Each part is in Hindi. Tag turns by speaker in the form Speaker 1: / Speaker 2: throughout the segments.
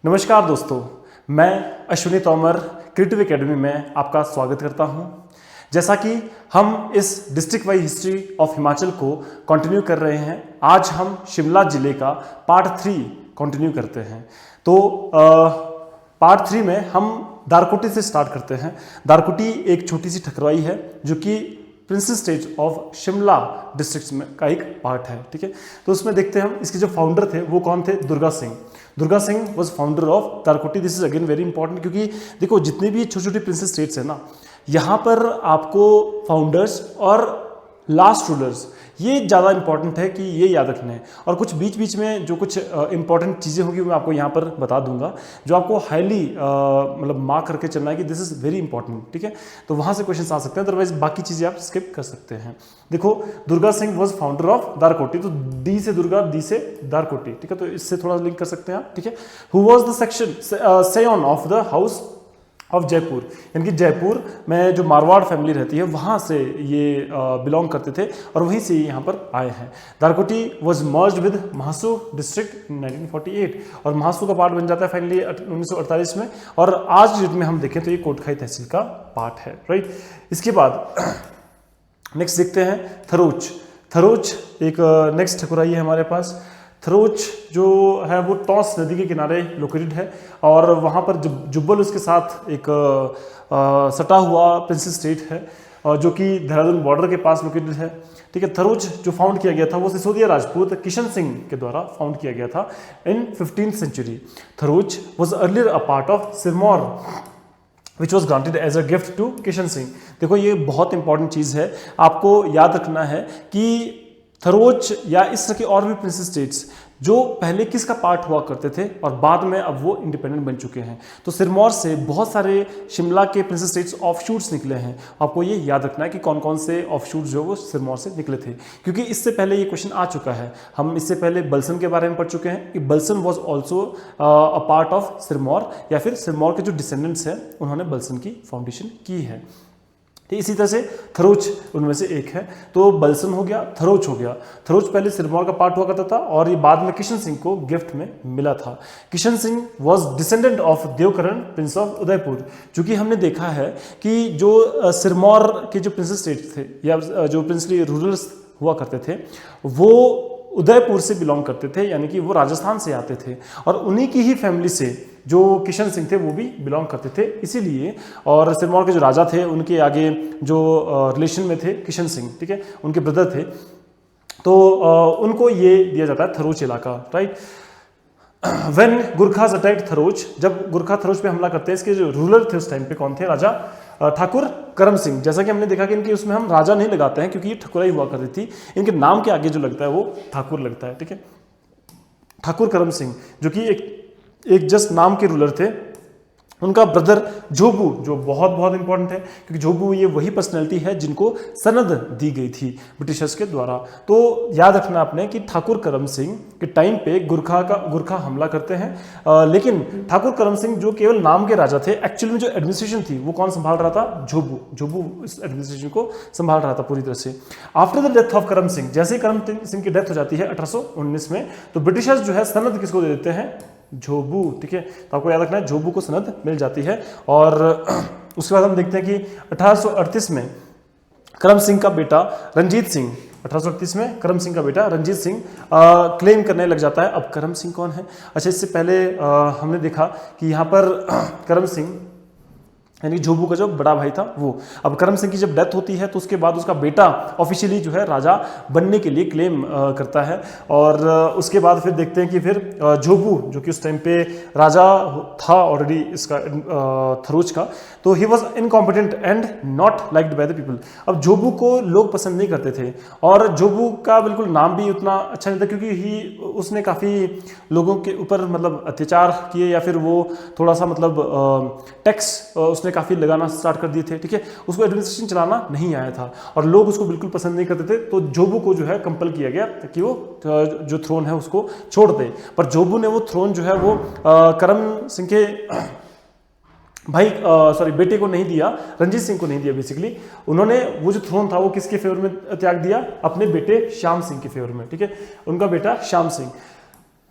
Speaker 1: नमस्कार दोस्तों, मैं अश्विनी तोमर क्रिएटिव एकेडमी में आपका स्वागत करता हूं। जैसा कि हम इस district wise history of Himachal को कंटिन्यू कर रहे हैं, आज हम शिमला जिले का पार्ट 3 कंटिन्यू करते हैं। तो पार्ट 3 में हम दारकोटी से स्टार्ट करते हैं। दारकोटी एक छोटी सी ठकुराई है जो कि princess state of Shimla district में का एक पार्ट है। ठीक है, तो उसमें देखते हैं हम इसके जो फाउंडर थे वो कौन थे? Durga Singh. Durga Singh was founder of Darkoti. This is again very important, क्योंकि देखो जितने भी छोटी छोटी प्रिंसेस स्टेट्स हैं ना, यहाँ पर आपको फाउंडर्स और लास्ट रूलर्स ये ज़्यादा इंपॉर्टेंट है कि ये याद रखना है। और कुछ बीच बीच में जो कुछ इंपॉर्टेंट चीज़ें होंगी मैं आपको यहाँ पर बता दूंगा, जो आपको हाईली मतलब मार्क करके चलना है कि दिस इज वेरी इंपॉर्टेंट। ठीक है, तो वहाँ से क्वेश्चन आ सकते हैं, अदरवाइज बाकी चीज़ें आप स्किप कर सकते हैं। देखो, Durga Singh was founder of Darkoti, तो डी से दुर्गा, डी से दारकोटी। ठीक है, तो इससे थोड़ा लिंक कर सकते हैं आप। ठीक है, who was the section scion of the house of Jaipur, यानी कि जयपुर में जो मारवाड़ फैमिली रहती है वहाँ से ये बिलोंग करते थे और वहीं से यहाँ पर आए हैं। Darkoti was merged with Mahasu district 1948 और महासू का पार्ट बन जाता है फाइनली 1948 में। और आज डेट में हम देखें तो ये कोटखाई तहसील का पार्ट है। राइट, इसके बाद नेक्स्ट देखते हैं थरोच। थरोच एक नेक्स्ट ठकुराई है हमारे पास। थरोच जो है वो टॉस नदी के किनारे लोकेटेड है और वहाँ पर जुब्बल उसके साथ एक सटा हुआ प्रिंसेस स्टेट है जो कि देहरादून बॉर्डर के पास लोकेटेड है। ठीक है, थरोच जो फाउंड किया गया था वो सिसोदिया राजपूत किशन सिंह के द्वारा फाउंड किया गया था in 15th century. Tharoch was earlier a part of Sirmaur which was granted as a gift to Kishan Singh. देखो, ये बहुत इंपॉर्टेंट चीज़ है, आपको याद रखना है कि थरोच या इस तरह के और भी प्रिंसेस स्टेट्स जो पहले किसका पार्ट हुआ करते थे और बाद में अब वो इंडिपेंडेंट बन चुके हैं। तो सिरमौर से बहुत सारे शिमला के प्रिंसेस स्टेट्स ऑफशूट्स निकले हैं। आपको ये याद रखना है कि कौन कौन से ऑफशूट्स जो वो सिरमौर से निकले थे, क्योंकि इससे पहले ये क्वेश्चन आ चुका है। हम इससे पहले बलसन के बारे में पढ़ चुके हैं कि Balsan was also a part of Sirmaur, या फिर सिरमौर के जो डिसेंडेंट्स हैं उन्होंने बलसन की फाउंडेशन की है। तो इसी तरह से थरोच उनमें से एक है। तो बलसन हो गया, थरोच हो गया। थरोच पहले सिरमौर का पार्ट हुआ करता था और ये बाद में किशन सिंह को गिफ्ट में मिला था। Kishan Singh was descendant of Devkaran Prince of Udaipur. चूंकि हमने देखा है कि जो सिरमौर के जो प्रिंसेस स्टेट थे या जो प्रिंसली रूलर्स हुआ करते थे वो उदयपुर से बिलोंग करते थे, यानी कि वो राजस्थान से आते थे और उन्हीं की ही फैमिली से जो किशन सिंह थे वो भी बिलोंग करते थे, इसीलिए। और सिरमौर के जो राजा थे उनके आगे जो रिलेशन में थे किशन सिंह, ठीक है, उनके ब्रदर थे, तो उनको ये दिया जाता है थरोच इलाका। राइट, व्हेन गुरखास अटैक्ड थरोच, जब गुरखा थरोच पे हमला करते हैं, इसके जो रूलर थे उस टाइम पे कौन थे? राजा ठाकुर करम सिंह। जैसा कि हमने देखा कि इनके उसमें हम राजा नहीं लगाते हैं क्योंकि ये ठकुराई हुआ करती थी, इनके नाम के आगे जो लगता है वो ठाकुर लगता है। ठीक है, ठाकुर करम सिंह जो कि एक जस्ट नाम के रूलर थे। उनका ब्रदर झोबू, जो बहुत बहुत इंपॉर्टेंट है क्योंकि झोबू ये वही पर्सनैलिटी है जिनको सनद दी गई थी ब्रिटिशर्स के द्वारा। तो याद रखना आपने कि ठाकुर करम सिंह के टाइम पे गुरखा हमला करते हैं, लेकिन ठाकुर करम सिंह जो केवल नाम के राजा थे, एक्चुअली में जो एडमिनिस्ट्रेशन थी वो कौन संभाल रहा था? झोबू इस एडमिनिस्ट्रेशन को संभाल रहा था पूरी तरह से। आफ्टर द डेथ ऑफ करम सिंह, जैसे ही करम सिंह की डेथ हो जाती है 1819 में, तो ब्रिटिशर्स जो है सनद किसको दे देते हैं? झोबू। ठीक है, तो आपको याद रखना है झोबू को सनद मिल जाती है। और उसके बाद हम देखते हैं कि 1838 में करम सिंह का बेटा रंजीत सिंह, 1838 में करम सिंह का बेटा रंजीत सिंह क्लेम करने लग जाता है। अब करम सिंह कौन है? अच्छा, इससे पहले हमने देखा कि यहाँ पर करम सिंह यानी झोबू का जो बड़ा भाई था वो, अब करम सिंह की जब डेथ होती है तो उसके बाद उसका बेटा ऑफिशियली जो है राजा बनने के लिए क्लेम करता है। और उसके बाद फिर देखते हैं कि फिर झोबू जो कि उस टाइम पे राजा था ऑलरेडी इसका थरोच का, तो he was incompetent and not liked by the people. अब झोबू को लोग पसंद नहीं करते थे और झोबू का बिल्कुल नाम भी उतना अच्छा नहीं था क्योंकि उसने काफ़ी लोगों के ऊपर मतलब अत्याचार किए या फिर वो थोड़ा सा मतलब टैक्स उसने काफ़ी लगाना स्टार्ट कर दिए थे। ठीक है, उसको एडमिनिस्ट्रेशन चलाना नहीं आया था और लोग उसको बिल्कुल पसंद नहीं करते थे। तो झोबू को जो है कंपल किया गया कि वो जो थ्रोन है उसको छोड़ दे, पर झोबू ने वो थ्रोन जो है वो करम सिंह के भाई बेटे को नहीं दिया, रंजीत सिंह को नहीं दिया। बेसिकली उन्होंने वो जो थ्रोन था वो किसके फेवर में त्याग दिया? अपने बेटे श्याम सिंह के फेवर में। ठीक है, उनका बेटा श्याम सिंह।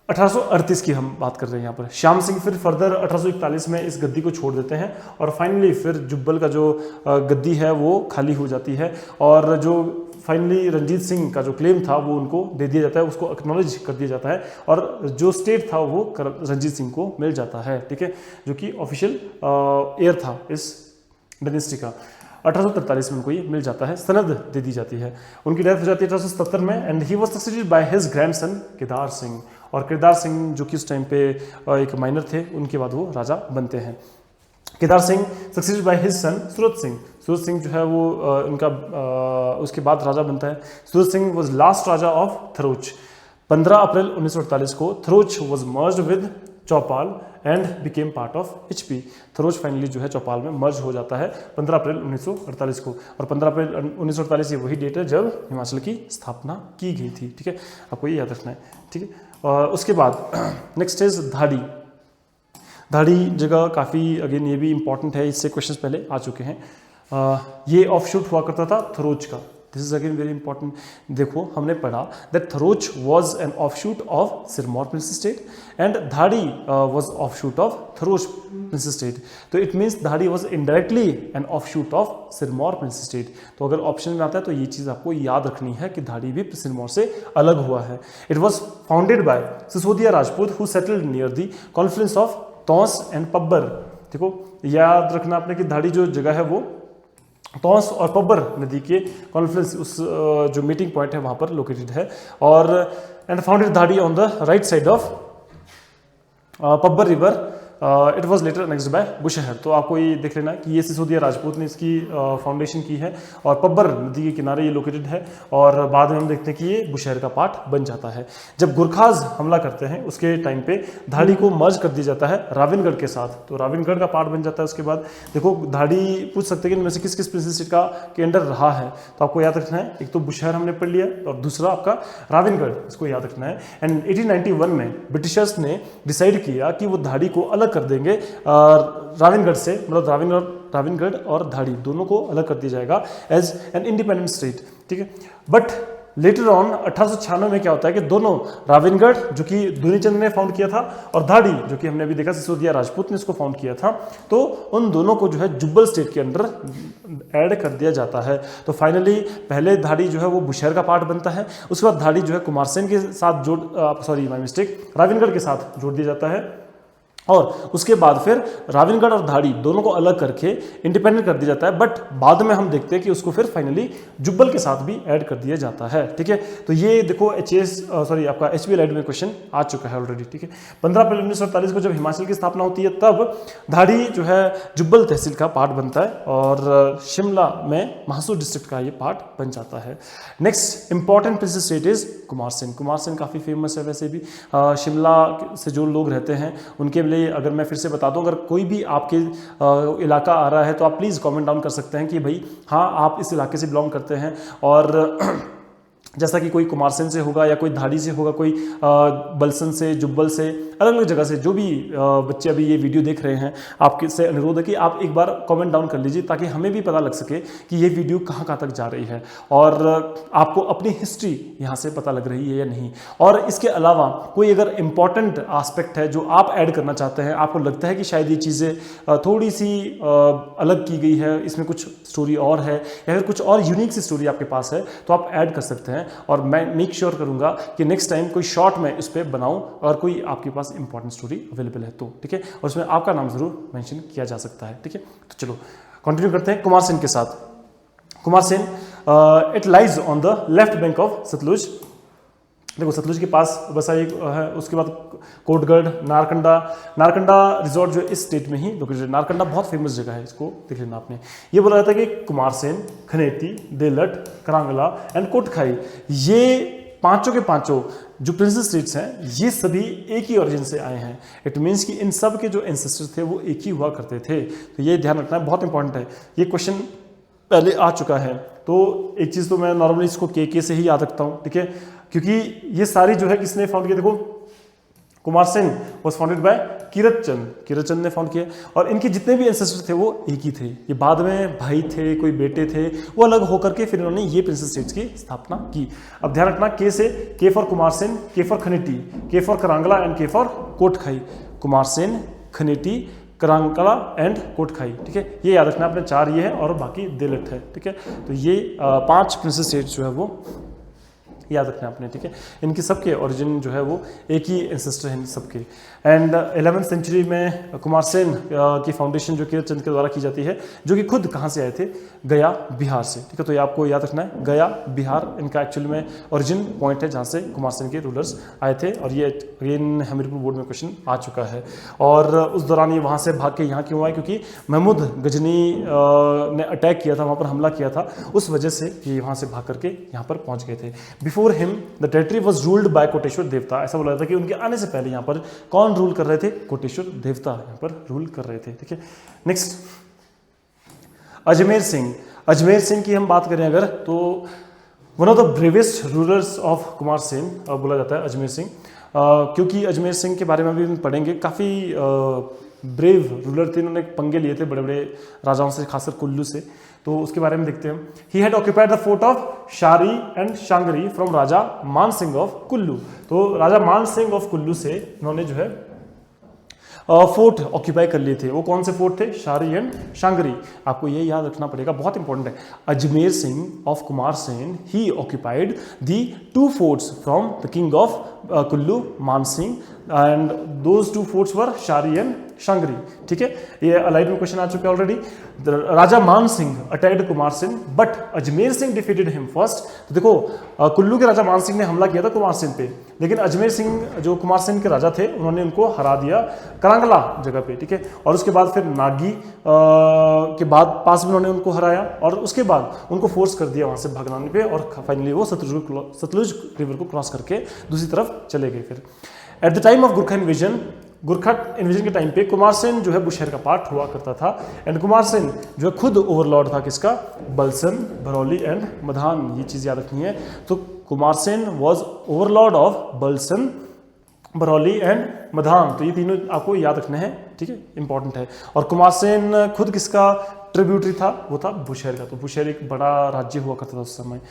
Speaker 1: 1838 की हम बात कर रहे हैं यहाँ पर। श्याम सिंह फिर फर्दर 1841 में इस गद्दी को छोड़ देते हैं और फाइनली फिर जुब्बल का जो गद्दी है वो खाली हो जाती है और जो फाइनली रंजीत सिंह का जो क्लेम था वो उनको दे दिया जाता है, उसको एक्नॉलेज कर दिया जाता है और जो स्टेट था वो रंजीत सिंह को मिल जाता है, ठीक है, जो कि ऑफिशियल एयर था इस डायनेस्टी का। 1843 में उनको ये मिल जाता है, सनद दे दी जाती है। उनकी डेथ हो जाती है 1877 में and he was succeeded by his grandson Kedar Singh. और केदार सिंह जो कि उस टाइम पे एक माइनर थे, उनके बाद वो राजा बनते हैं। Kedar Singh succeeded by his son Surat Singh. Surat Singh जो है वो उनका उसके बाद राजा बनता है। Surat Singh was last raja of Tharoch. 15 April 1948 को Tharoch was merged with Chaupal and became part of HP. Tharoch finally जो है चौपाल में मर्ज हो जाता है 15 अप्रैल 1948 को। और 15 अप्रैल 1948 ये वही डेट है जब हिमाचल की स्थापना की गई थी, ठीक है, आपको ये याद रखना है, ठीक है। और उसके बाद नेक्स्ट इज धाड़ी। धाड़ी जगह काफ़ी अगेन ये भी इंपॉर्टेंट है, इससे क्वेश्चंस पहले आ चुके हैं। ये ऑफशूट हुआ करता था थरोच का। This is again very important. देखो हमने पढ़ा that Tharoch was an offshoot of Sirmaur prince state and Dhadi was offshoot of Tharoch prince state. तो it means Dhadi was indirectly an offshoot of Sirmaur prince state. तो अगर ऑप्शन में आता है तो ये चीज़ आपको याद रखनी है कि धाड़ी भी सिरमौर से अलग हुआ है। It was founded by Sisodia Rajput who settled near the confluence of Tons and Pabbar. देखो याद रखना आपने कि धाड़ी जो जगह है वो तौंस और पब्बर नदी के कॉन्फ्लुएंस, उस जो मीटिंग पॉइंट है वहाँ पर लोकेटेड है। और and founded Dhadi on the right side of Pabbar river. It was later next by Bushahr. तो आपको ये देख लेना कि ये सिसोदिया राजपूत ने इसकी फाउंडेशन की है और पब्बर नदी के किनारे ये लोकेटेड है और बाद में हम देखते हैं कि ये बुशहर का पार्ट बन जाता है। जब गुरखाज हमला करते हैं उसके टाइम पे धाड़ी को मर्ज कर दिया जाता है राविनगढ़ के साथ, तो राविनगढ़ का पार्ट बन जाता है। उसके बाद देखो धाड़ी पूछ सकते हैं कि इनमें से किस किस प्रिंस स्टेट का के अंडर रहा है, तो आपको याद रखना है, एक तो बुशहर हमने पढ़ लिया और दूसरा आपका राविनगढ़, इसको याद रखना है। एंड 1891 में ब्रिटिशर्स ने डिसाइड किया कि वो धाड़ी को अलग कर देंगे राविनगढ़ से, मतलब राविनगढ़ और धाड़ी दोनों को अलग कर दिया जाएगा एज एन इंडिपेंडेंट स्टेट, ठीक है। बट लेटर ऑन 1896 में क्या होता है कि दोनों राविनगढ़ जो कि दुनीचंद ने फाउंड किया था और धाड़ी जो कि हमने अभी देखा सिसोदिया राजपूत ने इसको फाउंड किया था, तो उन दोनों को जो है जुब्बल स्टेट के अंडर ऐड कर दिया जाता है। तो फाइनली पहले धाड़ी जो है वो बुशहर का पार्ट बनता है, उसके बाद धाड़ी जो है कुमारसेन के साथ राविनगढ़ के साथ जोड़ दिया जाता है और उसके बाद फिर राविनगढ़ और धाड़ी दोनों को अलग करके इंडिपेंडेंट कर दिया जाता है। बट बाद में हम देखते हैं कि उसको फिर फाइनली जुब्बल के साथ भी ऐड कर दिया जाता है, ठीक है। तो ये देखो आपका HBL में क्वेश्चन आ चुका है ऑलरेडी, ठीक है। 15 अप्रैल 1948 को जब हिमाचल की स्थापना होती है तब धाड़ी जो है जुब्बल तहसील का पार्ट बनता है और शिमला में महासू डिस्ट्रिक्ट का ये पार्ट बन जाता है। Next important prince state is Kumarsen. Kumarsen काफ़ी फेमस है वैसे भी, शिमला से जो लोग रहते हैं उनके लिए अगर मैं फिर से बता दूं, अगर कोई भी आपके इलाका आ रहा है तो आप प्लीज़ कमेंट डाउन कर सकते हैं कि भाई हाँ आप इस इलाके से बिलोंग करते हैं। और जैसा कि कोई कुमारसेन से होगा या कोई धाड़ी से होगा, कोई बलसन से, जुब्बल से, अलग अलग जगह से जो भी बच्चे अभी ये वीडियो देख रहे हैं, आपके से अनुरोध है कि आप एक बार कमेंट डाउन कर लीजिए ताकि हमें भी पता लग सके कि ये वीडियो कहाँ कहाँ तक जा रही है और आपको अपनी हिस्ट्री यहाँ से पता लग रही है या नहीं। और इसके अलावा कोई अगर इम्पॉर्टेंट आस्पेक्ट है जो आप ऐड करना चाहते हैं, आपको लगता है कि शायद ये चीज़ें थोड़ी सी अलग की गई है, इसमें कुछ स्टोरी और है या फिर कुछ और यूनिक सी स्टोरी आपके पास है, तो आप ऐड कर सकते हैं और मैं मेक श्योर करूंगा कि नेक्स्ट टाइम कोई शॉर्ट में इस पर बनाऊं और कोई आपके पास इंपॉर्टेंट स्टोरी अवेलेबल है तो, ठीक है, और उसमें आपका नाम जरूर मेंशन किया जा सकता है, ठीक है। तो चलो कंटिन्यू करते हैं कुमारसेन के साथ। Kumarsen it lies on the left bank of Sutlej. देखो सतलुज के पास बसा एक है, उसके बाद कोटगढ़, नारकंडा रिजॉर्ट जो इस स्टेट में ही लोकेटेड है। नारकंडा बहुत फेमस जगह है, इसको देख लेना आपने। ये बोला जाता है कि कुमारसेन, खनेती, देलट, करांगला एंड कोटखाई, ये पांचों के पांचों जो प्रिंसेस स्टेट्स हैं ये सभी एक ही ओरिजिन से आए हैं। इट मीन्स कि इन सब के जो एंसेस्टर्स थे वो एक ही हुआ करते थे। तो ये ध्यान रखना बहुत इंपॉर्टेंट है, ये क्वेश्चन पहले आ चुका है। तो एक चीज़ तो मैं नॉर्मली इसको के से ही याद रखता हूँ, ठीक है, क्योंकि ये सारी जो है किसने फाउंड किया। देखो Kumarsain was founded by Kirat Chand ने फाउंड किया। और इनके जितने भी एंसेस्टर थे वो एक ही थे। ये बाद में भाई थे, कोई बेटे थे, वो अलग होकर के फिर इन्होंने ये प्रिंसेस स्टेट्स की स्थापना की। अब ध्यान रखना, के से के फॉर कुमारसेन, के फॉर खनिटी, के फॉर करांगला एंड के फॉर कोटखाई। कुमारसेन, खनिटी, करांगला एंड कोटखाई, ठीक है, ये याद रखना आपने। 4 ये है और बाकी दिलट है, ठीक है। तो ये 5 प्रिंसेस स्टेट्स जो है वो याद रखना आपने, ठीक है। इनके सबके ओरिजिन जो है वो एक ही एंसेस्टर हैं सबके। एंड 11वीं सेंचुरी में कुमारसेन की फाउंडेशन जो कीरत चंद के द्वारा की जाती है, जो कि खुद कहाँ से आए थे, गया बिहार से, ठीक है। तो ये आपको याद रखना है, गया बिहार इनका एक्चुअल में ओरिजिन पॉइंट है जहाँ से कुमारसेन के रूलर्स आए थे। और ये अगेन हमीरपुर बोर्ड में क्वेश्चन आ चुका है। और उस दौरान ये वहाँ से भाग के यहाँ क्यों आए, क्योंकि महमूद गजनी ने अटैक किया था, वहाँ पर हमला किया था, उस वजह से ये वहाँ से भाग करके यहाँ पर पहुँच गए थे। Before him the territory was ruled by Koteshwar देवता। ऐसा बोला जाता है कि उनके आने से पहले यहाँ पर कौन रूल कर रहे थे, कोटेश्वर देवता यहाँ पर रूल कर रहे थे, ठीक है। नेक्स्ट, अजमेर सिंह। अजमेर सिंह की हम बात करें अगर, तो one of the bravest rulers of Kumarsen बोला जाता है अजमेर सिंह, क्योंकि अजमेर सिंह के बारे में भी हम पढ़ेंगे। काफ़ी ब्रेव रूलर थे, इन्होंने पंगे लिए थे बड़े बड़े राजाओं से, खासकर कुल्लू से। तो उसके बारे में देखते हैं। He had occupied the fort of शारी and Shangri from Raja Man Singh of Kullu. तो राजा मान सिंह ऑफ कुल्लू से इन्होंने जो है फोर्ट ऑक्यूपाई कर लिए थे। वो कौन से फोर्ट थे, शारी एंड शांगरी। आपको ये याद रखना पड़ेगा, बहुत इंपॉर्टेंट है। Ajmer Singh of Kumarsen he occupied the 2 forts from the king of Kullu Man Singh and those 2 forts were Shari and Shangri, ठीक है। ये अलाइड में क्वेश्चन आ चुका है already. Raja Man Singh attacked Kumarsen but Ajmer Singh defeated him first. तो देखो, कुल्लू के राजा मान सिंह ने हमला किया था कुमारसेन पे, लेकिन अजमेर सिंह जो कुमारसेन के राजा थे उन्होंने उनको हरा दिया करांगला जगह पे, ठीक है। और उसके बाद फिर नागी के बाद पास में उन्होंने उनको हराया और उसके बाद उनको फोर्स कर दिया वहां से भागने पे, और फाइनली वो सतलुज रिवर को क्रॉस करके दूसरी तरफ चले गए। फिर at the time of Gurkha invasion के टाइम पे कुमारसेन जो है बुशहर का पार्ट हुआ करता था। एंड कुमारसेन जो है खुद ओवरलॉर्ड था किसका, बलसन, भरौली एंड मधान। ये चीज़ याद रखनी है। तो Kumarsain was overlord of Balsan, Bharauli and Madhan. तो ये तीनों आपको याद रखने हैं, ठीक है, इंपॉर्टेंट है। और कुमारसेन खुद किसका ट्रिब्यूटरी था, वो था बुशहर का। तो बुशहर एक बड़ा राज्य हुआ करता था उस समय।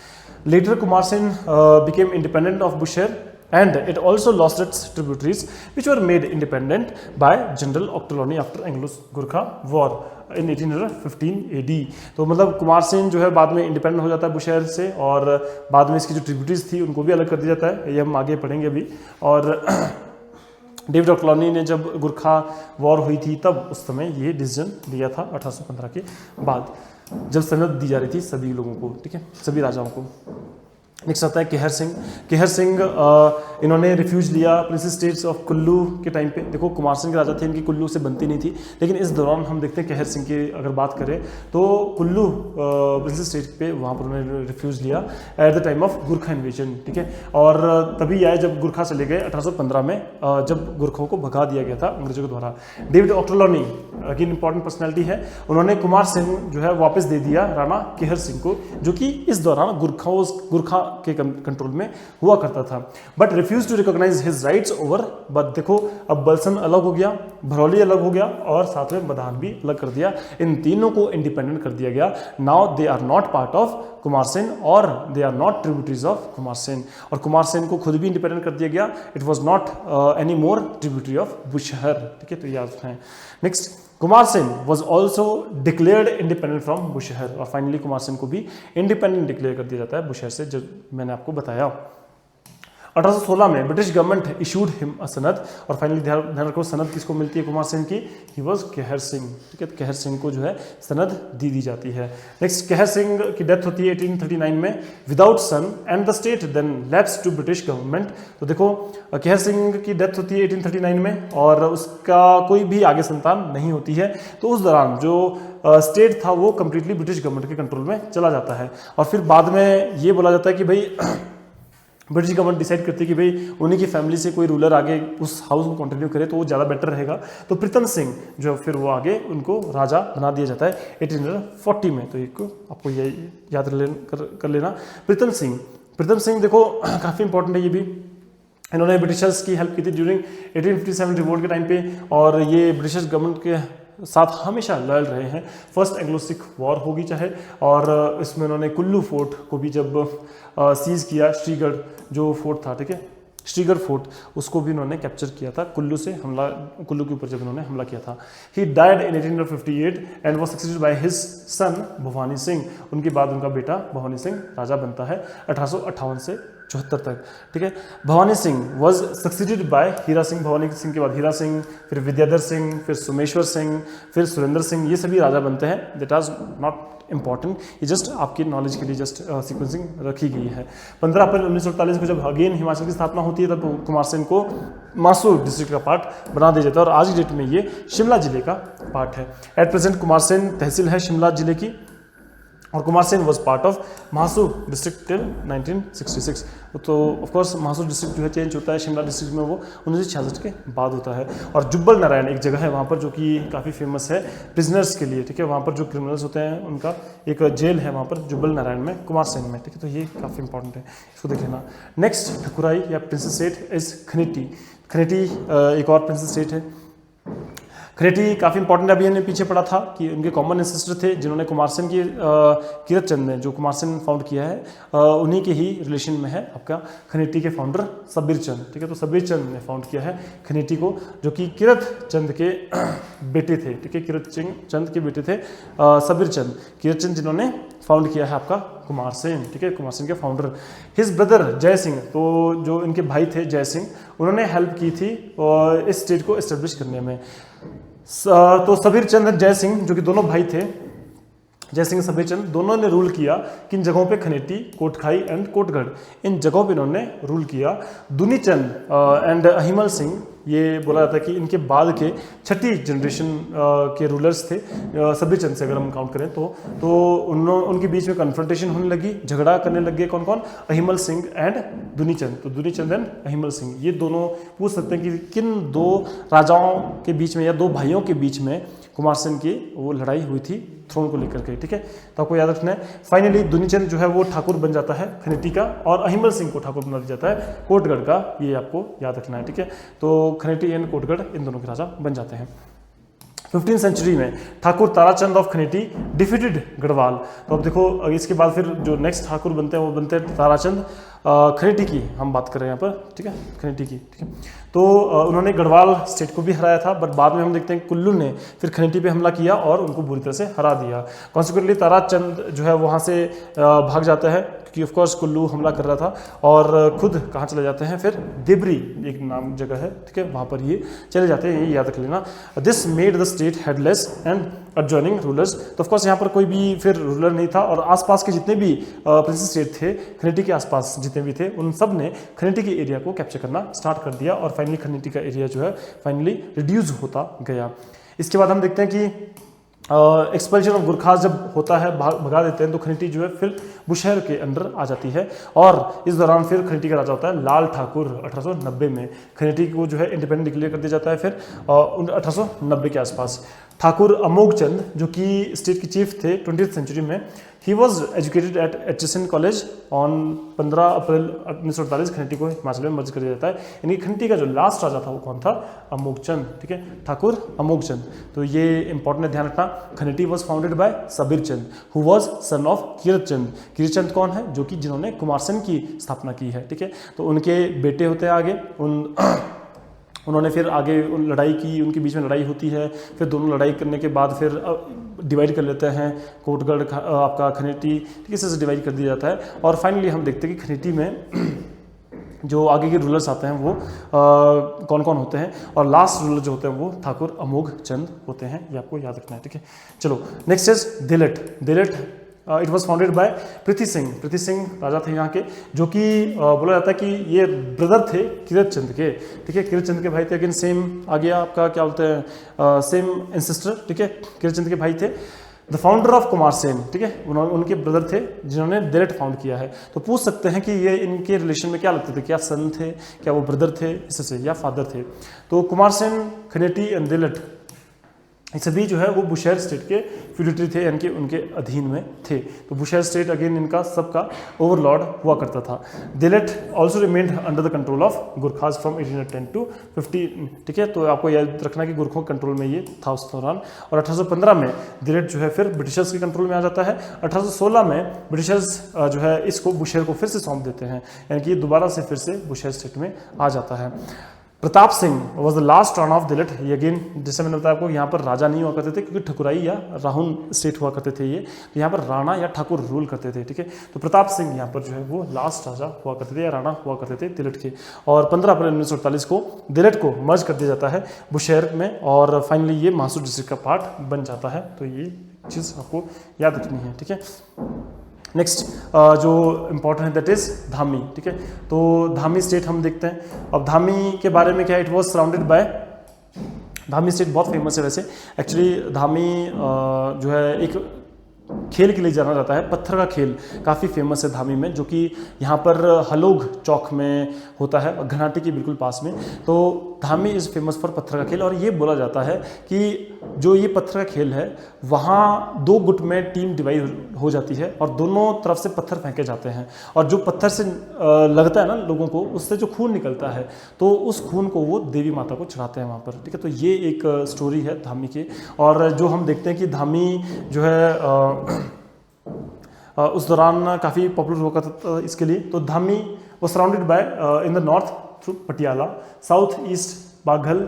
Speaker 1: Later Kumarsen became independent of Bushahr and it also lost its tributaries which were made independent by General Ochterlony after Anglo-Gurkha War in 1815 AD। तो मतलब कुमारसेन जो है बाद में इंडिपेंडेंट हो जाता है बुशहर से, और बाद में इसकी जो ट्रिब्यूटरीज थी उनको भी अलग कर दिया जाता है। ये हम आगे पढ़ेंगे अभी। और डेविड ऑक्टरलॉनी ने जब गुरखा वॉर हुई थी तब उस समय ये डिसीजन लिया था 1815 के बाद, जब सनद दी जा रही थी सभी लोगों को, ठीक है, सभी राजाओं को। नेक्स्ट आता है केहर सिंह। केहर सिंह इन्होंने रिफ्यूज लिया प्रिंसेस स्टेट्स ऑफ कुल्लू के टाइम पे। देखो, कुमारसेन के राजा थे, इनकी कुल्लू से बनती नहीं थी, लेकिन इस दौरान हम देखते हैं केहर सिंह की अगर बात करें तो कुल्लू प्रिंसेस स्टेट पे वहाँ पर उन्होंने रिफ्यूज लिया at the time of Gurkha invasion, ठीक है। और तभी आए जब गुरखा चले गए 1815 में, जब गुरखों को भगा दिया गया था अंग्रेजों के द्वारा। डेविड ऑक्टरलॉनी की इंपॉर्टेंट पर्सनैलिटी है, उन्होंने कुमारसेन जो है वापस दे दिया राणा केहर सिंह को, जो कि इस दौरान गुरखा के कंट्रोल में हुआ करता था। But refuse to recognise his rights over. But देखो, अब बलसन अलग हो गया, भरौली अलग हो गया, और साथ में मधान भी अलग कर दिया। इन तीनों को इंडिपेंडेंट कर दिया गया। Now they are not part of Kumarsain और they are not tributaries of Kumarsain. और कुमारसेन को खुद भी इंडिपेंडेंट कर दिया गया। It was not any more tributary of Bushahr, ठीक है। तो याद रखें। Next, Kumarsain was also declared independent from Bushahr. और फाइनली कुमारसेन को भी इंडिपेंडेंट डिक्लेयर कर दिया जाता है बुशहर से, जो मैंने आपको बताया। 1816 में British government issued him a सनद। और फाइनली ध्यान रखो, सनद किसको मिलती है कुमारसेन की, ही वॉज केहर सिंह, ठीक है। केहर सिंह को जो है सनद दी जाती है। नेक्स्ट, केहर सिंह की डेथ होती है 1839 में without son and the state then lapse to British government. तो देखो, केहर सिंह की डेथ होती है 1839 में और उसका कोई भी आगे संतान नहीं होती है। तो उस दौरान जो स्टेट था वो कंप्लीटली ब्रिटिश गवर्नमेंट के कंट्रोल में चला जाता है। और फिर बाद में ये बोला जाता है कि भाई ब्रिटिश गवर्नमेंट डिसाइड करती है कि भाई उन्हीं की फैमिली से कोई रूलर आगे उस हाउस को कंटिन्यू करे तो वो ज़्यादा बेटर रहेगा। तो प्रीतम सिंह जो फिर वो आगे उनको राजा बना दिया जाता है 1840 में। तो एक आपको ये याद कर लेना। प्रीतम सिंह देखो काफ़ी इंपॉर्टेंट है ये भी। इन्होंने ब्रिटिशर्स की हेल्प की थी ड्यूरिंग 1857 रिवोल्ट के टाइम पे, और ये ब्रिटिश गवर्नमेंट के साथ हमेशा लड़ रहे हैं। फर्स्ट एंग्लो सिख वॉर होगी चाहे, और इसमें उन्होंने कुल्लू फोर्ट को भी जब सीज किया, श्रीगढ़ जो फोर्ट था, ठीक है, श्रीगढ़ फोर्ट, उसको भी उन्होंने कैप्चर किया था कुल्लू से हमला, कुल्लू के ऊपर जब उन्होंने हमला किया था। He died in 1858 and was succeeded bye his सन भवानी सिंह। उनके बाद उनका बेटा भवानी सिंह राजा बनता है 1858 से 74 तक, ठीक है। Bhawani Singh was succeeded by Hira Singh. Bhawani Singh के बाद हीरा सिंह, फिर विद्याधर सिंह, फिर सोमेश्वर सिंह, फिर सुरेंद्र सिंह, ये सभी राजा बनते हैं। दैट आज नॉट इंपॉर्टेंट, ये जस्ट आपकी नॉलेज के लिए जस्ट सीक्वेंसिंग रखी गई है। 15 अप्रैल 1948 को जब अगेन हिमाचल की स्थापना होती है, तब कुमार सेन को मासूर डिस्ट्रिक्ट का पार्ट बना दिया जाता है, और आज की डेट में ये शिमला जिले का पार्ट है। At present Kumarsain tehsil है शिमला जिले की, और Kumarsain was part of Mahasu district till 1966। तो ऑफकोर्स महासूर डिस्ट्रिक्ट जो है चेंज होता है, शिमला डिस्ट्रिक्ट में वो 1966 के बाद होता है। और जुब्बल नारायण एक जगह है वहाँ पर जो कि काफ़ी फेमस है प्रिजनर्स के लिए, ठीक है, वहाँ पर जो क्रिमिनल्स होते हैं उनका एक जेल है वहाँ पर जुब्बल नारायण में, कुमार सेन में, ठीक है। तो ये काफ़ी इंपॉर्टेंट है, इसको देख लेना। नेक्स्ट ठकुराई या princess state is Khaneti. Khaneti एक और प्रिंसेस स्टेट है। खनेटी काफ़ी इंपॉर्टेंट, अभी हमने पीछे पढ़ा था कि उनके कॉमन एंसेस्टर थे जिन्होंने कुमार सेन की कीरत चंद ने जो कुमार सेन फाउंड किया है, उन्हीं के ही रिलेशन में है आपका खनेटी के फाउंडर सबीर चंद, ठीक है। तो सबीर चंद ने फाउंड किया है खनेटी को, जो कि कीरत चंद के बेटे थे, ठीक है, कीरत चंद के बेटे थे सबीर चंद, कीरत चंद जिन्होंने फाउंड किया है आपका कुमार सेन, ठीक है, कुमार सेन के फाउंडर। हिज ब्रदर जय सिंह, तो जो इनके भाई थे जय सिंह, उन्होंने हेल्प की थी इस स्टेट को एस्टेब्लिश करने में। तो सबीर चंद और जय सिंह जो कि दोनों भाई थे, जय सिंह सबीर चंद, दोनों ने रूल किया किन जगहों पे, खनेटी, कोटखाई एंड कोटगढ़, इन जगहों पे इन्होंने रूल किया। दुनी चंद एंड अहिमल सिंह, ये बोला जाता है कि इनके बाद के छठी जनरेशन के रूलर्स थे सबीर चंद से, अगर हम काउंट करें तो उनके बीच में कन्फ्रंटेशन होने लगी, झगड़ा करने लगे कौन कौन, अहिमल सिंह एंड दुनी चंद। तो दुनी चंद एंड अहिमल सिंह, ये दोनों पूछ सकते हैं कि किन दो राजाओं के बीच में या दो भाइयों के बीच में कुमार सेन की वो लड़ाई हुई थी थ्रोन को लेकर के, ठीक है। तो आपको याद रखना है। फाइनली दुनीचंद जो है वो ठाकुर बन जाता है खनेटी का, और अहिमल सिंह को ठाकुर बना दिया जाता है कोटगढ़ का, ये आपको याद रखना है, ठीक है। तो खनेटी एंड कोटगढ़ इन दोनों के राजा बन जाते हैं। 15वीं सेंचुरी में ठाकुर ताराचंद ऑफ खनेटी डिफीटेड गढ़वाल। तो अब देखो इसके बाद फिर जो नेक्स्ट ठाकुर बनते हैं वो बनते हैं ताराचंद खनेटी की हम बात कर रहे हैं यहाँ पर, ठीक है, खनेटी की, ठीक है। तो उन्होंने गढ़वाल स्टेट को भी हराया था, बट बाद में हम देखते हैं कुल्लू ने फिर खनेटी पे हमला किया और उनको बुरी तरह से हरा दिया। कॉन्सिक्वेंटली ताराचंद जो है वहाँ से भाग जाता है, क्योंकि ऑफकोर्स कुल्लू हमला कर रहा था, और खुद कहाँ चले जाते हैं फिर, देबरी एक नाम जगह है, ठीक है, वहाँ पर ये चले जाते हैं, ये याद रख लेना। This made the state headless and adjoining rulers. तो ऑफकोर्स यहाँ पर कोई भी फिर रूलर नहीं था, और आसपास के जितने भी प्रिंसेस स्टेट थे खनेटी के आसपास जितने भी थे, उन सब ने खनेटी के एरिया को कैप्चर करना स्टार्ट कर दिया, और फाइनली खनेटी का एरिया जो है फाइनली रिड्यूस होता गया। इसके बाद हम देखते हैं कि एक्सपल्शन ऑफ गुरखास जब होता है, भगा देते हैं, तो खनेटी जो है फिर बुशहर के अंडर आ जाती है, और इस दौरान फिर खनेटी का राजा होता है लाल ठाकुर। 1890 में खनेटी को जो है इंडिपेंडेंट डिक्लेयर कर दिया जाता है। फिर 1890 के आसपास ठाकुर अमोघ चंद जो कि स्टेट के चीफ थे 20वीं सेंचुरी में, he was educated eight HSN college on 15 April 1948। Khaneti को हिमाचल में मर्ज कर दिया जाता है। यानी खनेटी का जो लास्ट राजा था वो कौन था, अमोघ चंद, ठीक है, ठाकुर अमोघ चंद। तो ये इंपॉर्टेंट है, ध्यान रखना। Khaneti was founded by Sabir Chand who was son of Kirat Chand. Kirat Chand कौन है, जो कि जिन्होंने कुमार सेन की स्थापना की है, ठीक है। तो उनके बेटे होते हैं आगे, उन्होंने फिर आगे लड़ाई की, उनके बीच में लड़ाई होती है, फिर दोनों लड़ाई करने के बाद फिर डिवाइड कर लेते हैं, कोटगढ़ आपका खनेटी, ठीक है, इसे डिवाइड कर दिया जाता है। और फाइनली हम देखते हैं कि खनेटी में जो आगे के रूलर्स आते हैं वो कौन कौन होते हैं, और लास्ट रूलर जो होते हैं वो ठाकुर अमोघ चंद होते हैं, ये आपको याद रखना है, ठीक है। चलो next is Delath. Delath it was founded by Prithvi Singh. Prithvi Singh राजा थे यहाँ के, जो कि बोला जाता है कि ये ब्रदर थे कीरत चंद के, ठीक है, कीरत चंद के भाई थे। अगेन सेम आ गया आपका क्या बोलते हैं, सेम एंसेस्टर, ठीक है, कीरत चंद के भाई थे। The founder of Kumar Sen, ठीक है, उनके ब्रदर थे जिन्होंने दिलट फाउंड किया है। तो पूछ सकते हैं कि ये इनके रिलेशन में क्या लगते थे, क्या सन थे, क्या वो ब्रदर थे इससे, या फादर थे। तो कुमार सेन, खनेटी एंड दिलट सभी जो है वो बुशहर स्टेट के फ्यूडिटरी थे, यानी कि उनके अधीन में थे। तो बुशहर स्टेट अगेन इनका सबका ओवरलॉर्ड हुआ करता था। दिलेट also remained under the control of Gurkhas from 1810 to 50, ठीक है। तो आपको याद रखना कि गुरखों के कंट्रोल में ये था उस दौरान। और 1815 में दिलेट जो है फिर ब्रिटिशर्स के कंट्रोल में आ जाता है। 1816 में ब्रिटिशर्स जो है इसको बुशहर को फिर से सौंप देते हैं, यानी कि दोबारा से फिर से बुशहर स्टेट में आ जाता है। Pratap Singh was the last Rana of delete. ये अगेन जैसे मैंने बताया आपको, यहाँ पर राजा नहीं हुआ करते थे क्योंकि ठकुराई या राहुल स्टेट हुआ करते थे ये, तो यहाँ पर राणा या ठाकुर रूल करते थे, ठीक है। तो प्रताप सिंह यहाँ पर जो है वो लास्ट राजा हुआ करते थे या राणा हुआ करते थे दिलेट के। और 15 अप्रैल 1948 को दिलेट को मर्ज कर दिया जाता है बुशहर में, और फाइनली ये मासूर डिस्ट्रिक्ट का पार्ट बन जाता है। तो ये चीज़ आपको याद रखनी है, ठीक है। नेक्स्ट जो इम्पोर्टेंट है दैट इज धामी, ठीक है। तो धामी स्टेट हम देखते हैं। अब धामी के बारे में क्या, it was surrounded by, Dhami state बहुत फेमस है वैसे। एक्चुअली धामी जो है एक खेल के लिए जाना जाता है, पत्थर का खेल काफ़ी फेमस है धामी में, जो कि यहाँ पर हलोग चौक में होता है और घनाटी के बिल्कुल पास में। तो धामी इज़ फेमस फॉर पत्थर का खेल, और ये बोला जाता है कि जो ये पत्थर का खेल है वहाँ 2 गुट में टीम डिवाइड हो जाती है और दोनों तरफ से पत्थर फेंके जाते हैं, और जो पत्थर से लगता है ना लोगों को, उससे जो खून निकलता है तो उस खून को वो देवी माता को चढ़ाते हैं वहाँ पर, ठीक है। तो ये एक स्टोरी है धामी की। और जो हम देखते हैं कि धामी जो है उस दौरान काफ़ी पॉपुलर हुआ करता था इसके लिए। तो धामी वो surrounded by in the north through Patiala, south east Baghal,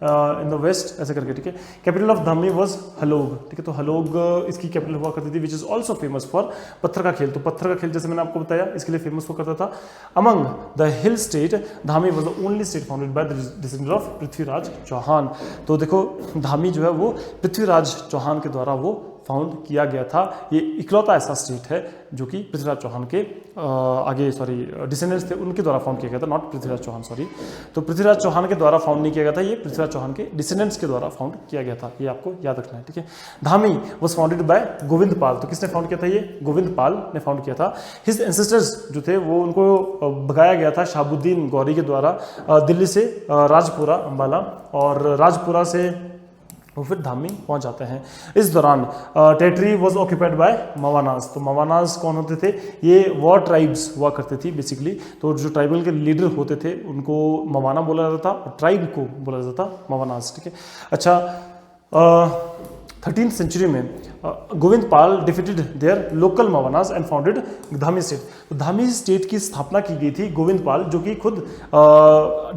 Speaker 1: in the west, ऐसे करके, ठीक है। Capital of Dhami was Halog, ठीक है। तो हलोग इसकी कैपिटल हुआ करती थी, which is also famous for पत्थर का खेल। तो पत्थर का खेल जैसे मैंने आपको बताया इसके लिए फेमस हुआ करता था। Among the hill state Dhami was the only state founded by the descendant of Prithviraj Chauhan. तो देखो धामी जो है वो पृथ्वीराज चौहान के द्वारा वो फाउंड किया गया था। ये इकलौता ऐसा स्टेट है जो कि पृथ्वीराज चौहान के डिसेंडेंट्स थे उनके द्वारा फाउंड किया गया था, नॉट पृथ्वीराज चौहान, सॉरी। तो पृथ्वीराज चौहान के द्वारा फाउंड नहीं किया गया था, ये पृथ्वीराज चौहान के डिसेंडेंट्स के द्वारा फाउंड किया गया था, ये आपको याद रखना है, ठीक है। Dhami was founded by Govind Pal. तो किसने फाउंड किया था, ये गोविंद पाल ने फाउंड किया था। हिज एंसेस्टर्स जो थे वो उनको भगाया गया था शहाबुद्दीन गौरी के द्वारा दिल्ली से राजपुरा अम्बाला, और राजपुरा से वो फिर धामी पहुंच जाते हैं। इस दौरान टेरिटरी वाज ऑक्यूपाइड बाय मवानास। तो मवानास कौन होते थे, ये वॉर ट्राइब्स हुआ करते थी बेसिकली। तो जो ट्राइबल के लीडर होते थे उनको मवाना बोला जाता था, और ट्राइब को बोला जाता था मवानास, ठीक है। अच्छा, 13th सेंचुरी में Govind Pal defeated their local mawanas and founded Dhami state. तो धामी स्टेट की स्थापना की गई थी गोविंद पाल, जो कि खुद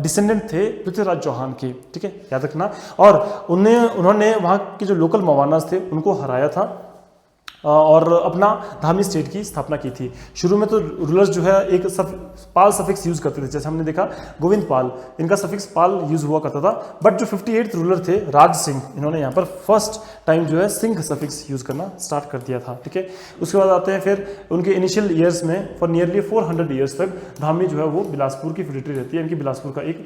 Speaker 1: डिसेंडेंट थे पृथ्वीराज चौहान के, ठीक है, याद रखना। और उन्होंने वहाँ के जो लोकल मवानास थे उनको हराया था और अपना धामी स्टेट की स्थापना की थी। शुरू में तो रूलर्स जो है एक पाल सफिक्स यूज करते थे, जैसे हमने देखा गोविंद पाल, इनका सफिक्स पाल यूज हुआ करता था। बट जो 58th रूलर थे राज सिंह, इन्होंने यहाँ पर फर्स्ट टाइम जो है सिंह सफिक्स यूज करना स्टार्ट कर दिया था, ठीक है। उसके बाद आते हैं फिर उनके इनिशियल ईयर्स में फॉर नियरली 400 ईयर्स तक धामी जो है वो बिलासपुर की फ्यूडिटरी रहती है, इनकी बिलासपुर का एक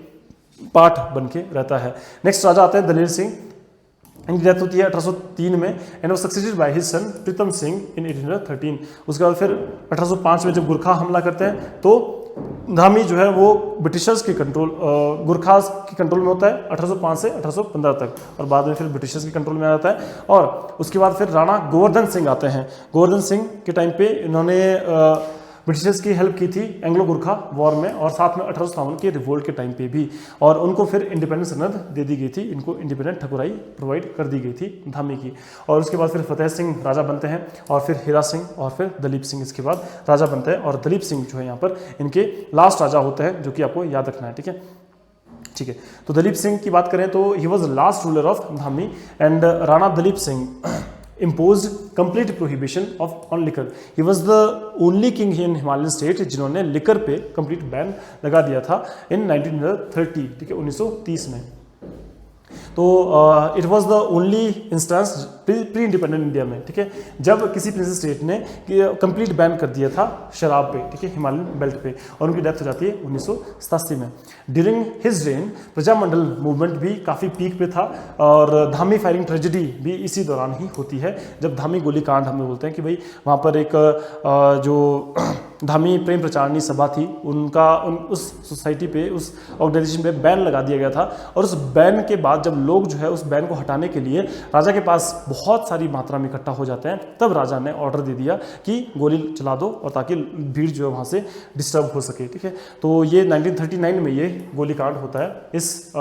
Speaker 1: पार्ट बन के रहता है। नेक्स्ट राजा आते हैं दलेर सिंह। इनकी डेथ होती है 1803 में एंड वो सक्सेडेड बाय हिज सन प्रीतम सिंह इन 1813। उसके बाद फिर 1805 में जब गुरखा हमला करते हैं तो धामी जो है वो ब्रिटिशर्स के कंट्रोल, गुरखास के कंट्रोल में होता है 1805 से 1815 तक, और बाद में फिर ब्रिटिशर्स के कंट्रोल में आ जाता है। और उसके बाद फिर राणा गोवर्धन सिंह आते हैं। गोवर्धन सिंह के टाइम पे इन्होंने ब्रिटिशर्स की हेल्प की थी एंग्लो गुरखा वॉर में, और साथ में 1857 के रिवोल्ट के टाइम पे भी, और उनको फिर इंडिपेंडेंस सनद दे दी गई थी, इनको इंडिपेंडेंट ठकुराई प्रोवाइड कर दी गई थी धामी की। और उसके बाद फिर फतेह सिंह राजा बनते हैं, और फिर हीरा सिंह, और फिर दलीप सिंह इसके बाद राजा बनते हैं। और दलीप सिंह जो है यहाँ पर इनके लास्ट राजा होते हैं, जो कि आपको याद रखना है, ठीक है। ठीक है, तो दलीप सिंह की बात करें तो he was last ruler of Dhami, and Rana Dalip Singh imposed complete prohibition on liquor. He was the only king in Himalayan state जिन्होंने लिकर पे complete ban लगा दिया था in 1930, ठीक है, 1930 में। तो it was the only instance pre independent India में, ठीक है, जब किसी प्रिंसेस स्टेट ने कंप्लीट बैन कर दिया था शराब पे, ठीक है, हिमालयन बेल्ट पे, और उनकी डेथ हो जाती है 1987 में। During his rain Prajamandal movement भी काफ़ी पीक पे था, और धामी फायरिंग ट्रेजेडी भी इसी दौरान ही होती है, जब धामी गोली कांड हम बोलते हैं कि भाई वहाँ पर एक जो धामी प्रेम प्रचारणी सभा थी, उस सोसाइटी पे, उस ऑर्गेनाइजेशन पे बैन लगा दिया गया था। और उस बैन के बाद जब लोग जो है उस बैन को हटाने के लिए राजा के पास बहुत सारी मात्रा में इकट्ठा हो जाते हैं, तब राजा ने ऑर्डर दे दिया कि गोली चला दो, और ताकि भीड़ जो है वहाँ से डिस्टर्ब हो सके। ठीक है, तो ये 1939 में ये गोलीकांड होता है इस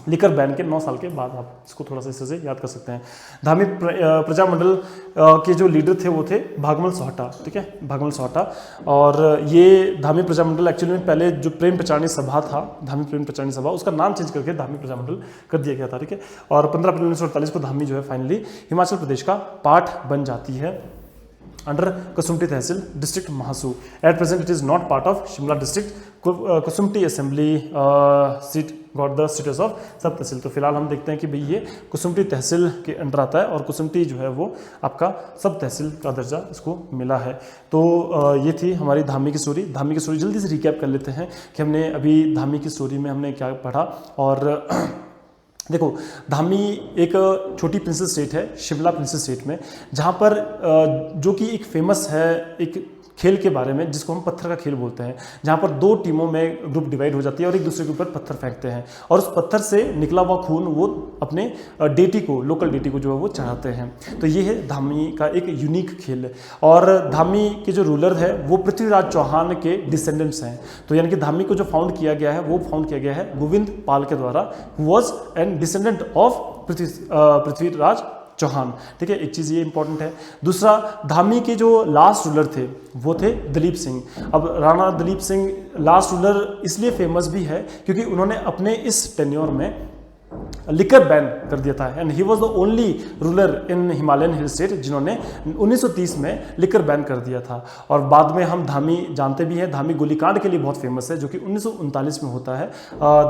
Speaker 1: लिकर बैन के 9 साल के बाद। आप इसको थोड़ा सा इस से याद कर सकते हैं। धामी प्रजामंडल के जो लीडर थे वो थे भागमल सोहटा। ठीक है, भागमल सोहटा। और ये धामी प्रजामंडल एक्चुअली में पहले जो प्रेम प्रचारणी सभा था, धामी प्रेम प्रचारणी सभा, उसका नाम चेंज करके धामी प्रजामंडल कर दिया गया था। ठीक है, और 15 अप्रैल 1948 को धामी जो है फाइनली हिमाचल प्रदेश का पार्ट बन जाती है under Kasumpti tehsil, district Mahasu. At present it is not part of Shimla district. Kasumpti assembly seat got the status of सब तहसील। तो फिलहाल हम देखते हैं कि भाई ये कसुम्पटी तहसील के अंडर आता है, और कसुम्पटी जो है वो आपका सब तहसील का दर्जा इसको मिला है। तो ये थी हमारी धामी की स्टोरी। धामी की स्टोरी जल्दी से रिकैप कर लेते हैं कि हमने अभी धामी की स्टोरी में हमने क्या पढ़ा। और देखो, धामी एक छोटी प्रिंसेस स्टेट है शिमला प्रिंसेस स्टेट में, जहाँ पर जो कि एक फेमस है एक खेल के बारे में, जिसको हम पत्थर का खेल बोलते हैं, जहाँ पर 2 टीमों में ग्रुप डिवाइड हो जाती है और एक दूसरे के ऊपर पत्थर फेंकते हैं, और उस पत्थर से निकला हुआ खून वो अपने डेटी को, लोकल डेटी को जो है वो चढ़ाते हैं। तो ये है धामी का एक यूनिक खेल। और धामी के जो रूलर है वो पृथ्वीराज चौहान के डिसेंडेंट्स हैं। तो यानी कि धामी को जो फाउंड किया गया है वो फाउंड किया गया है गोविंद पाल के द्वारा, who was an descendant of Prithviraj Chauhan. ठीक है, एक चीज़ ये इंपॉर्टेंट है। दूसरा, धामी के जो लास्ट रूलर थे वो थे दलीप सिंह। अब राणा दलीप सिंह लास्ट रूलर इसलिए फेमस भी है क्योंकि उन्होंने अपने इस टेन्योर में लिकर बैन कर दिया था, and he was the only ruler in Himalayan hill state जिन्होंने 1930 में लिकर बैन कर दिया था। और बाद में हम धामी जानते भी हैं, धामी गोलीकांड के लिए बहुत फेमस है, जो कि 1939 में होता है।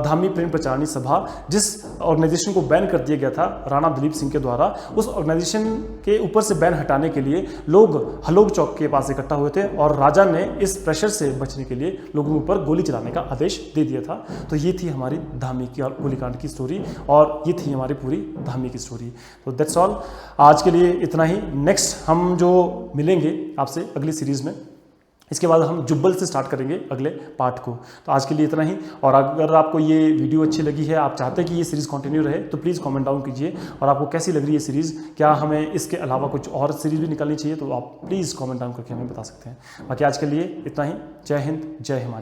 Speaker 1: धामी प्रेम प्रचारणी सभा, जिस ऑर्गेनाइजेशन को बैन कर दिया गया था राणा दलीप सिंह के द्वारा, उस ऑर्गेनाइजेशन के ऊपर से बैन हटाने के लिए लोग हलोग चौक के पास इकट्ठा हुए थे, और राजा ने इस प्रेशर से बचने के लिए लोगों के ऊपर गोली चलाने का आदेश दे दिया था। तो ये थी हमारी धामी की गोलीकांड की स्टोरी, और ये थी हमारी पूरी धामी की स्टोरी। तो दैट्स ऑल, आज के लिए इतना ही। नेक्स्ट हम जो मिलेंगे आपसे अगली सीरीज में, इसके बाद हम जुब्बल से स्टार्ट करेंगे अगले पार्ट को। तो आज के लिए इतना ही। और अगर आपको ये वीडियो अच्छी लगी है, आप चाहते हैं कि ये सीरीज़ कंटिन्यू रहे, तो प्लीज़ कमेंट डाउन कीजिए। और आपको कैसी लग रही है सीरीज़, क्या हमें इसके अलावा कुछ और सीरीज़ भी निकालनी चाहिए, तो आप प्लीज़ कमेंट डाउन करके हमें बता सकते हैं। बाकी आज के लिए इतना ही। जय हिंद, जय हिमाचल।